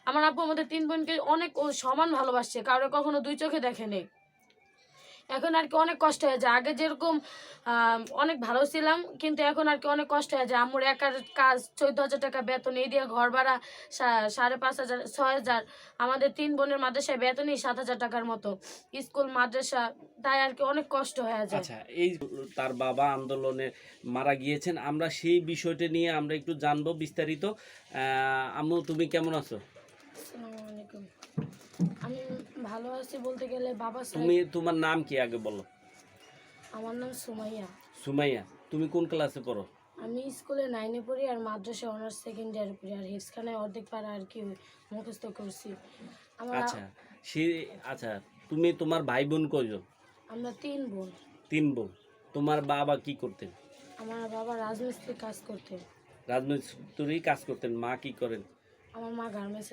আমার আব্বু আমাদের 3 বোনকে অনেক সমান ভালোবাসছে, কারো কখনো 2 চোখে দেখেনি। এখন আর কি অনেক কষ্ট হয়ে যায়। আগে যেরকম অনেক ভালো ছিলাম, কিন্তু এখন আর কি অনেক কষ্ট হয়ে যায়। আম্মুর একার কাজ, 14,000 টাকা বেতন, এই দিয়ে ঘর ভাড়া 5,500 6,000। আমাদের 3 বোনের মাদ্রাসায় বেতনই 7,000 টাকার মতো, স্কুল মাদ্রাসা, তাই আর কি অনেক কষ্ট হয়ে যায়। আচ্ছা, এই তার বাবা আন্দোলনে মারা গিয়েছেন, আমরা সেই বিষয়টা নিয়ে আমরা একটু জানবো বিস্তারিত। আম্মু, তুমি কেমন আছো? আসসালামু আলাইকুম। আমি ভালো আছি বলতে গেলে বাবা তোমার নাম কি আগে বলো? আমার নাম সুমাইয়া। সুমাইয়া, তুমি কোন ক্লাসে পড়ো? আমি স্কুলে 9-এ পড়ি আর মাদ্রাসায় অনার্স সেকেন্ড ইয়ারে পড়ি, আর হিফজখানায় অর্ধেক পারা আর কি মুখস্থ করছি। আমরা আচ্ছা, সে আচ্ছা, তুমি তোমার ভাই বোন কয়জন? আমরা 3 বোন। 3 বোন। তোমার বাবা কি করতেন? আমার বাবা রাজমিস্ত্রি কাজ করতেন। রাজমিস্ত্রি কাজ করতেন। মা কি করেন? আমার মা গার্মেন্টস